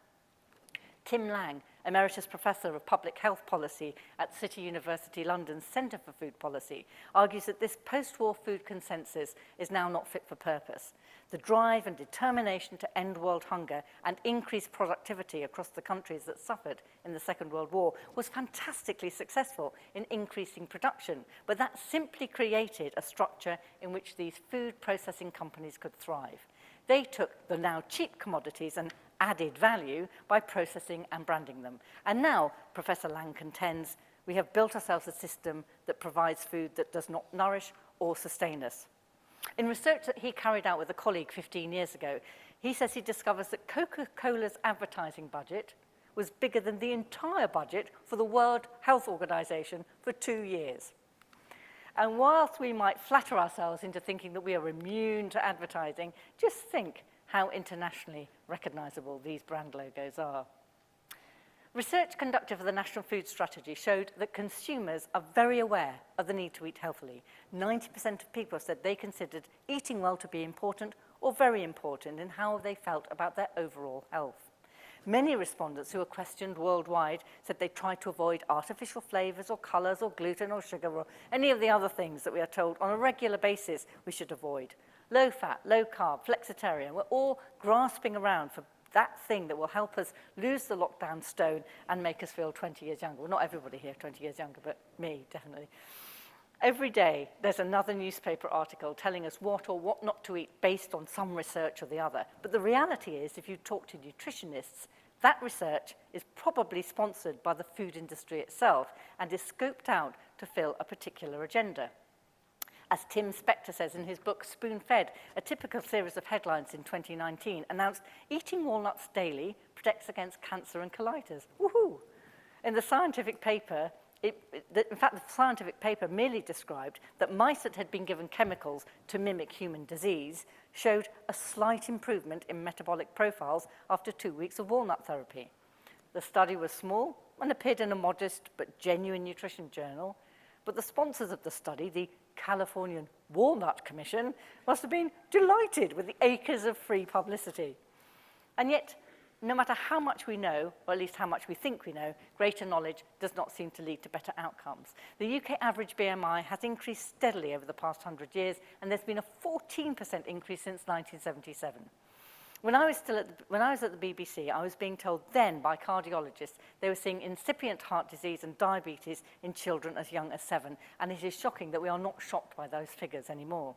Tim Lang, Emeritus Professor of Public Health Policy at City University London's Centre for Food Policy, argues that this post-war food consensus is now not fit for purpose. The drive and determination to end world hunger and increase productivity across the countries that suffered in the Second World War was fantastically successful in increasing production, but that simply created a structure in which these food processing companies could thrive. They took the now cheap commodities and added value by processing and branding them. And now, Professor Lang contends, we have built ourselves a system that provides food that does not nourish or sustain us. In research that he carried out with a colleague 15 years ago, he says he discovers that Coca-Cola's advertising budget was bigger than the entire budget for the World Health Organization for 2 years. And whilst we might flatter ourselves into thinking that we are immune to advertising, just think how internationally recognizable these brand logos are. Research conducted for the National Food Strategy showed that consumers are very aware of the need to eat healthily. 90% of people said they considered eating well to be important or very important in how they felt about their overall health. Many respondents who were questioned worldwide said they tried to avoid artificial flavors or colors or gluten or sugar or any of the other things that we are told on a regular basis we should avoid. Low fat, low carb, flexitarian, we're all grasping around for that thing that will help us lose the lockdown stone and make us feel 20 years younger. Well, not everybody here 20 years younger, but me, definitely. Every day, there's another newspaper article telling us what or what not to eat based on some research or the other. But the reality is, if you talk to nutritionists, that research is probably sponsored by the food industry itself and is scoped out to fill a particular agenda. As Tim Spector says in his book Spoon-Fed, a typical series of headlines in 2019 announced eating walnuts daily protects against cancer and colitis. Woohoo! In the scientific paper, in fact, the scientific paper merely described that mice that had been given chemicals to mimic human disease showed a slight improvement in metabolic profiles after 2 weeks of walnut therapy. The study was small and appeared in a modest but genuine nutrition journal, but the sponsors of the study, the Californian Walnut Commission, must have been delighted with the acres of free publicity. And yet, no matter how much we know, or at least how much we think we know, greater knowledge does not seem to lead to better outcomes. The UK average BMI has increased steadily over the past 100 years, and there's been a 14% increase since 1977. When I was at the BBC, I was being told then by cardiologists they were seeing incipient heart disease and diabetes in children as young as 7, and it is shocking that we are not shocked by those figures anymore.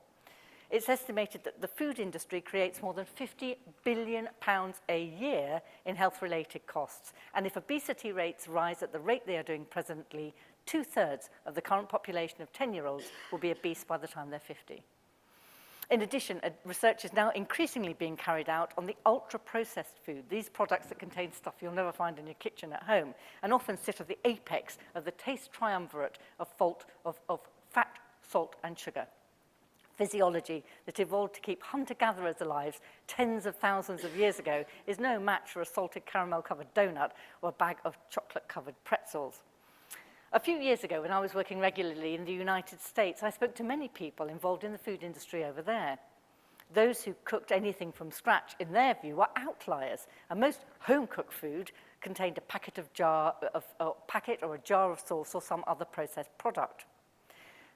It's estimated that the food industry creates more than £50 billion a year in health-related costs, and if obesity rates rise at the rate they are doing presently, 2/3 of the current population of 10-year-olds will be obese by the time they're 50. In addition, research is now increasingly being carried out on the ultra-processed food, these products that contain stuff you'll never find in your kitchen at home, and often sit at the apex of the taste triumvirate of fat, salt, and sugar. Physiology that evolved to keep hunter-gatherers alive tens of thousands of years ago is no match for a salted caramel-covered donut or a bag of chocolate-covered pretzels. A few years ago, when I was working regularly in the United States, I spoke to many people involved in the food industry over there. Those who cooked anything from scratch, in their view, were outliers, and most home-cooked food contained a packet or a jar of sauce or some other processed product.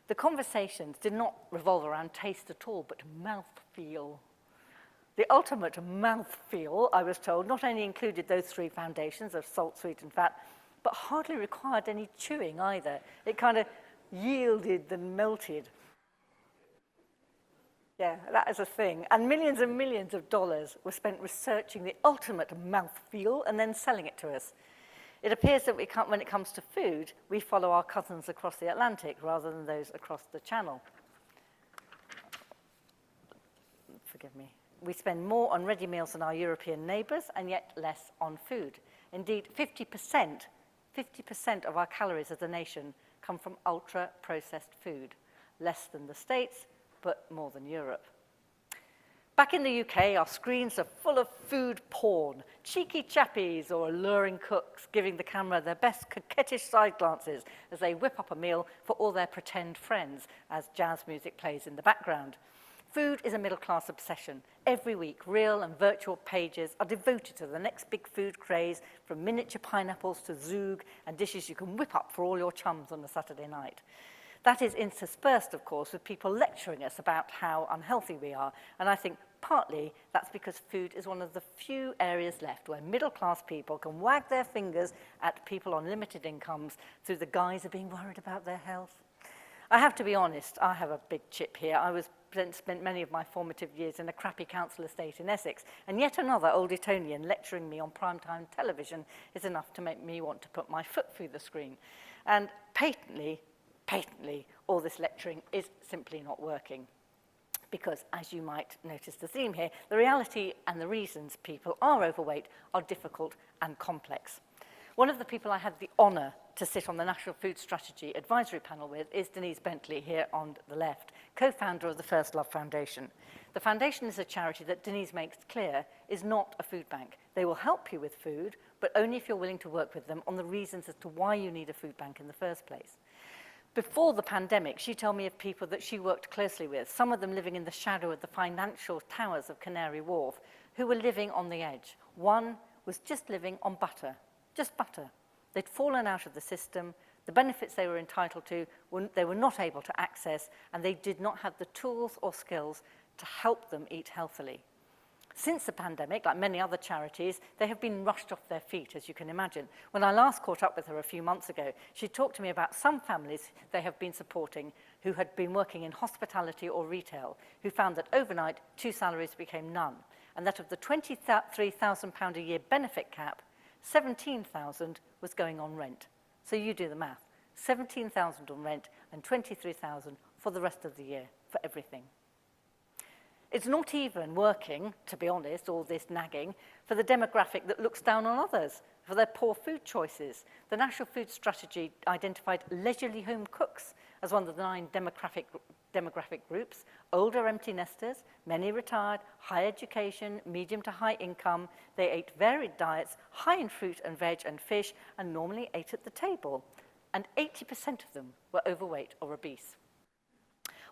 The conversations did not revolve around taste at all, but mouthfeel. The ultimate mouthfeel, I was told, not only included those three foundations of salt, sweet, and fat, but hardly required any chewing either. It kind of yielded and melted. Yeah, that is a thing. And millions of dollars were spent researching the ultimate mouthfeel and then selling it to us. It appears that when it comes to food, we follow our cousins across the Atlantic rather than those across the Channel. Forgive me. We spend more on ready meals than our European neighbours and yet less on food. Indeed, 50% of our calories as a nation come from ultra-processed food. Less than the States, but more than Europe. Back in the UK, our screens are full of food porn, cheeky chappies or alluring cooks giving the camera their best coquettish side glances as they whip up a meal for all their pretend friends as jazz music plays in the background. Food is a middle-class obsession. Every week, real and virtual pages are devoted to the next big food craze, from miniature pineapples to zoog and dishes you can whip up for all your chums on a Saturday night. That is interspersed, of course, with people lecturing us about how unhealthy we are. And I think partly that's because food is one of the few areas left where middle-class people can wag their fingers at people on limited incomes through the guise of being worried about their health. I have to be honest, I have a big chip here. I spent many of my formative years in a crappy council estate in Essex, and yet another old Etonian lecturing me on primetime television is enough to make me want to put my foot through the screen. And patently, all this lecturing is simply not working. Because, as you might notice the theme here, the reality and the reasons people are overweight are difficult and complex. One of the people I had the honour to sit on the National Food Strategy Advisory Panel with is Denise Bentley here on the left, co-founder of the First Love Foundation. The foundation is a charity that Denise makes clear is not a food bank. They will help you with food, but only if you're willing to work with them on the reasons as to why you need a food bank in the first place. Before the pandemic, she told me of people that she worked closely with, some of them living in the shadow of the financial towers of Canary Wharf, who were living on the edge. One was just living on butter, just butter. They'd fallen out of the system, the benefits they were entitled to, they were not able to access, and they did not have the tools or skills to help them eat healthily. Since the pandemic, like many other charities, they have been rushed off their feet, as you can imagine. When I last caught up with her a few months ago, she talked to me about some families they have been supporting who had been working in hospitality or retail, who found that overnight 2 salaries became none, and that of the £23,000 a year benefit cap, 17,000 was going on rent. So you do the math. 17,000 on rent and 23,000 for the rest of the year, for everything. It's not even working, to be honest, all this nagging, for the demographic that looks down on others, for their poor food choices. The National Food Strategy identified leisurely home cooks as one of the 9 demographic groups: older empty nesters, many retired, high education, medium to high income. They ate varied diets, high in fruit and veg and fish, and normally ate at the table. And 80% of them were overweight or obese.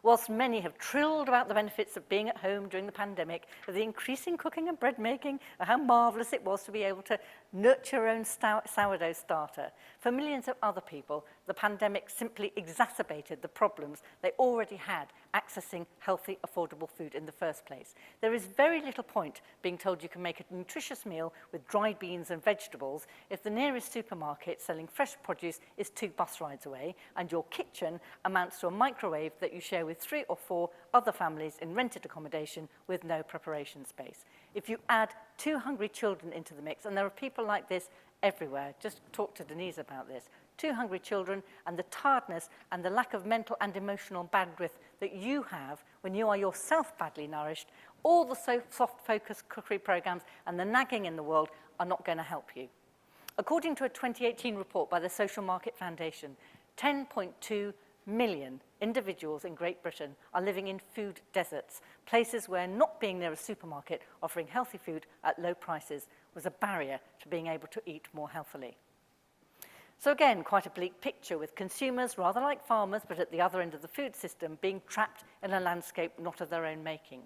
Whilst many have trilled about the benefits of being at home during the pandemic, of the increasing cooking and bread making, and how marvellous it was to be able to nurture your own sourdough starter, for millions of other people, the pandemic simply exacerbated the problems they already had accessing healthy, affordable food in the first place. There is very little point being told you can make a nutritious meal with dried beans and vegetables if the nearest supermarket selling fresh produce is 2 bus rides away and your kitchen amounts to a microwave that you share with 3 or 4 other families in rented accommodation with no preparation space. If you add 2 hungry children into the mix, and there are people like this everywhere, just talk to Denise about this, 2 hungry children and the tiredness and the lack of mental and emotional bandwidth that you have when you are yourself badly nourished, all the soft focus cookery programs and the nagging in the world are not going to help you. According to a 2018 report by the Social Market Foundation, 10.2 million individuals in Great Britain are living in food deserts, places where not being near a supermarket offering healthy food at low prices was a barrier to being able to eat more healthily. So again, quite a bleak picture, with consumers, rather like farmers, but at the other end of the food system, being trapped in a landscape not of their own making.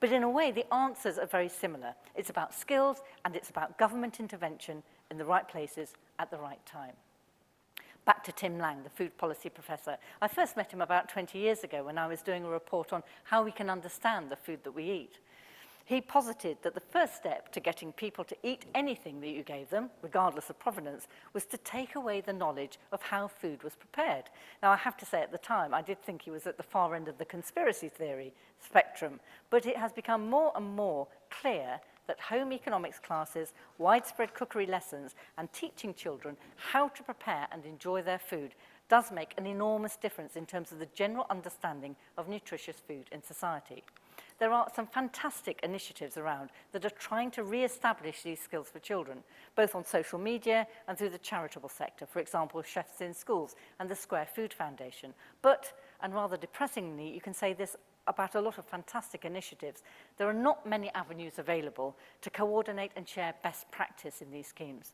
But in a way, the answers are very similar. It's about skills and it's about government intervention in the right places at the right time. Back to Tim Lang, the food policy professor. I first met him about 20 years ago when I was doing a report on how we can understand the food that we eat. He posited that the first step to getting people to eat anything that you gave them, regardless of provenance, was to take away the knowledge of how food was prepared. Now, I have to say at the time, I did think he was at the far end of the conspiracy theory spectrum, but it has become more and more clear that home economics classes, widespread cookery lessons, and teaching children how to prepare and enjoy their food does make an enormous difference in terms of the general understanding of nutritious food in society. There are some fantastic initiatives around that are trying to re-establish these skills for children, both on social media and through the charitable sector, for example, Chefs in Schools and the Square Food Foundation. But, and rather depressingly, you can say this about a lot of fantastic initiatives, there are not many avenues available to coordinate and share best practice in these schemes.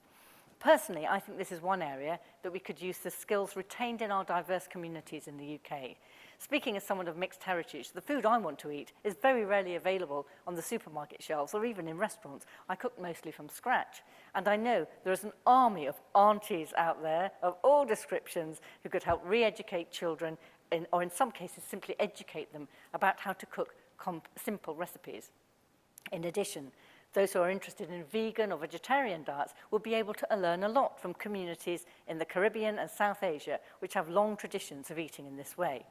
Personally, I think this is one area that we could use the skills retained in our diverse communities in the UK. Speaking as someone of mixed heritage, the food I want to eat is very rarely available on the supermarket shelves or even in restaurants. I cook mostly from scratch. And I know there is an army of aunties out there of all descriptions who could help re-educate children or in some cases simply educate them about how to cook simple recipes. In addition, those who are interested in vegan or vegetarian diets will be able to learn a lot from communities in the Caribbean and South Asia, which have long traditions of eating in this way.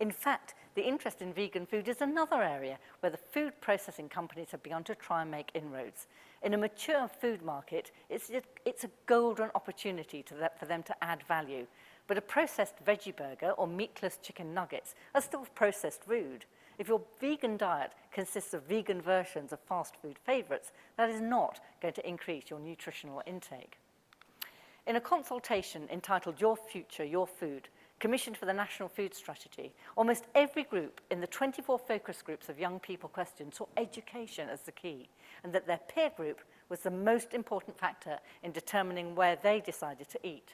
In fact, the interest in vegan food is another area where the food processing companies have begun to try and make inroads. In a mature food market, it's a golden opportunity for them to add value. But a processed veggie burger or meatless chicken nuggets are still processed food. If your vegan diet consists of vegan versions of fast food favorites, that is not going to increase your nutritional intake. In a consultation entitled Your Future, Your Food, commissioned for the National Food Strategy, almost every group in the 24 focus groups of young people questioned saw education as the key, and that their peer group was the most important factor in determining where they decided to eat.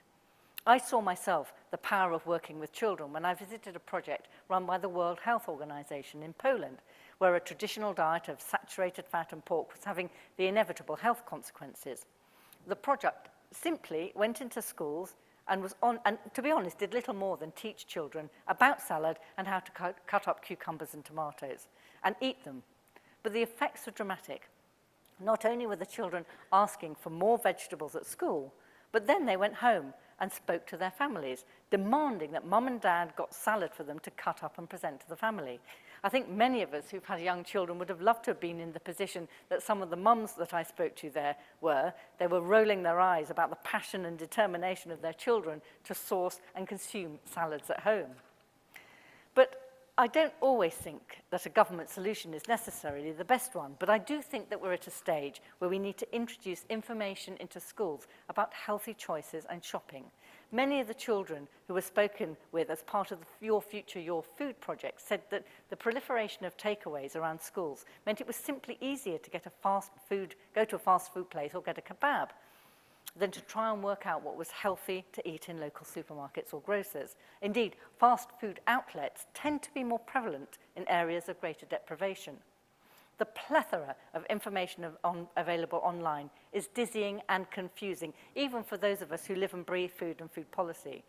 I saw myself the power of working with children when I visited a project run by the World Health Organization in Poland, where a traditional diet of saturated fat and pork was having the inevitable health consequences. The project simply went into schools and to be honest, did little more than teach children about salad and how to cut up cucumbers and tomatoes and eat them. But the effects were dramatic. Not only were the children asking for more vegetables at school, but then they went home and spoke to their families, demanding that mum and dad got salad for them to cut up and present to the family. I think many of us who've had young children would have loved to have been in the position that some of the mums that I spoke to there were. They were rolling their eyes about the passion and determination of their children to source and consume salads at home. But I don't always think that a government solution is necessarily the best one, but I do think that we're at a stage where we need to introduce information into schools about healthy choices and shopping. Many of the children who were spoken with as part of the Your Future, Your Food project said that the proliferation of takeaways around schools meant it was simply easier to go to a fast food place or get a kebab than to try and work out what was healthy to eat in local supermarkets or grocers. Indeed, fast food outlets tend to be more prevalent in areas of greater deprivation. The plethora of information available online is dizzying and confusing, even for those of us who live and breathe food and food policy.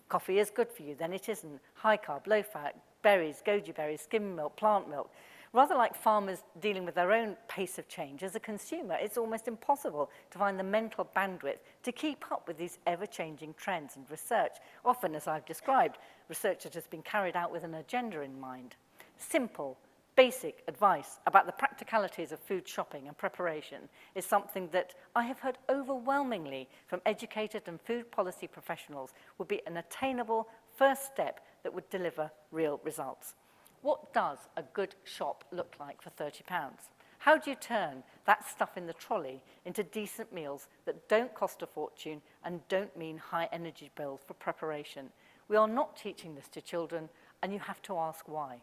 Coffee is good for you, then it isn't. High carb, low fat, berries, goji berries, skim milk, plant milk. Rather like farmers dealing with their own pace of change, as a consumer, it's almost impossible to find the mental bandwidth to keep up with these ever-changing trends and research. Often, as I've described, research that has been carried out with an agenda in mind. Simple, basic advice about the practicalities of food shopping and preparation is something that I have heard overwhelmingly from educated and food policy professionals would be an attainable first step that would deliver real results. What does a good shop look like for £30? How do you turn that stuff in the trolley into decent meals that don't cost a fortune and don't mean high energy bills for preparation? We are not teaching this to children, and you have to ask why.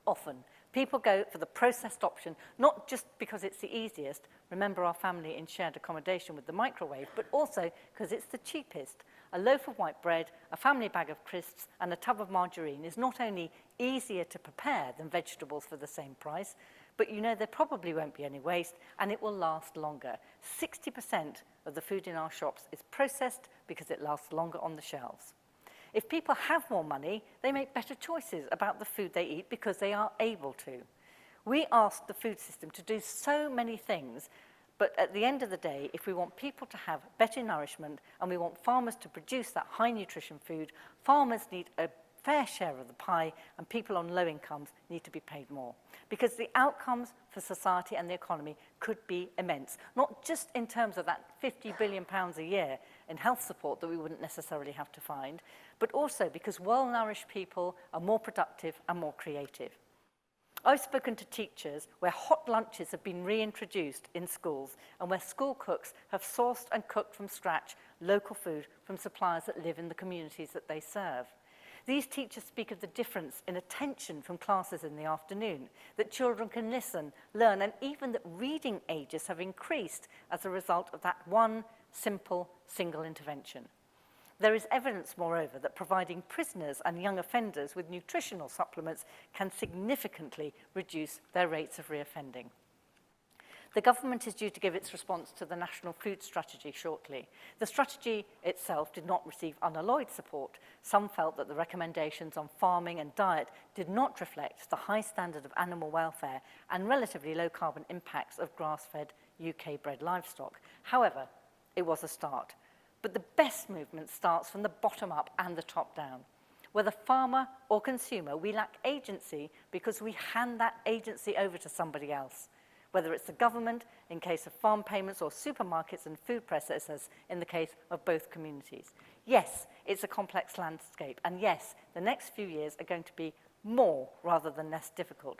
Often, people go for the processed option, not just because it's the easiest, remember our family in shared accommodation with the microwave, but also because it's the cheapest. A loaf of white bread, a family bag of crisps, and a tub of margarine is not only easier to prepare than vegetables for the same price, but you know there probably won't be any waste, and it will last longer. 60% of the food in our shops is processed because it lasts longer on the shelves. If people have more money, they make better choices about the food they eat because they are able to. We ask the food system to do so many things, but at the end of the day, if we want people to have better nourishment and we want farmers to produce that high nutrition food, farmers need a fair share of the pie and people on low incomes need to be paid more. Because the outcomes for society and the economy could be immense, not just in terms of that £50 billion a year in health support that we wouldn't necessarily have to find, but also because well-nourished people are more productive and more creative. I've spoken to teachers where hot lunches have been reintroduced in schools and where school cooks have sourced and cooked from scratch local food from suppliers that live in the communities that they serve. These teachers speak of the difference in attention from classes in the afternoon, that children can listen, learn, and even that reading ages have increased as a result of that one simple single intervention. There is evidence, moreover, that providing prisoners and young offenders with nutritional supplements can significantly reduce their rates of reoffending. The government is due to give its response to the National Food Strategy shortly. The strategy itself did not receive unalloyed support. Some felt that the recommendations on farming and diet did not reflect the high standard of animal welfare and relatively low carbon impacts of grass-fed UK-bred livestock. However, it was a start. But the best movement starts from the bottom up and the top down. Whether farmer or consumer, we lack agency because we hand that agency over to somebody else. Whether it's the government in case of farm payments or supermarkets and food processors in the case of both communities. Yes, it's a complex landscape, and yes, the next few years are going to be more rather than less difficult.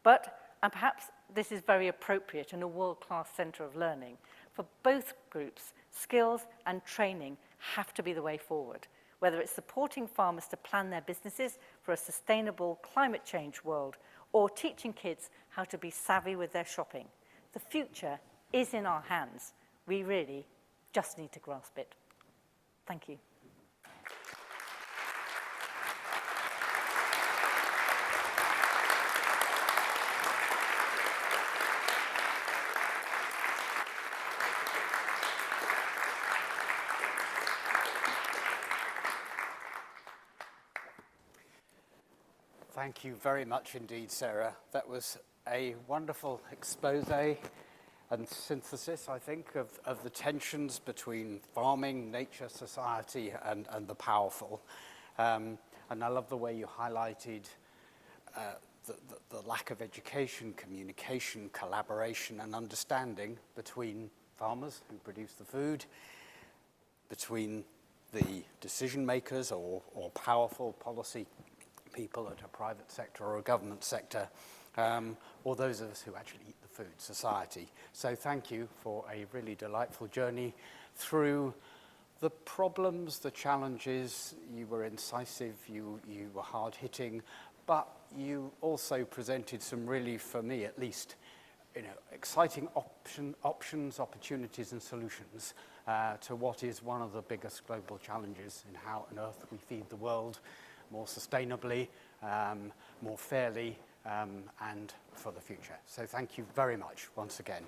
But, and perhaps this is very appropriate in a world-class centre of learning, for both groups, Skills and training have to be the way forward, whether it's supporting farmers to plan their businesses for a sustainable climate change world or teaching kids how to be savvy with their shopping. The future is in our hands. We really just need to grasp it. Thank you. Thank you very much indeed, Sarah. That was a wonderful expose and synthesis, I think, of the tensions between farming, nature, society, and the powerful. And I love the way you highlighted the lack of education, communication, collaboration, and understanding between farmers who produce the food, between the decision makers or powerful policy people at a private sector or a government sector, or those of us who actually eat the food, society. So thank you for a really delightful journey through the problems, the challenges. You were incisive, you were hard-hitting, but you also presented some really, for me at least, exciting options, opportunities and solutions to what is one of the biggest global challenges in how on earth we feed the world more sustainably, more fairly, and for the future. So thank you very much once again.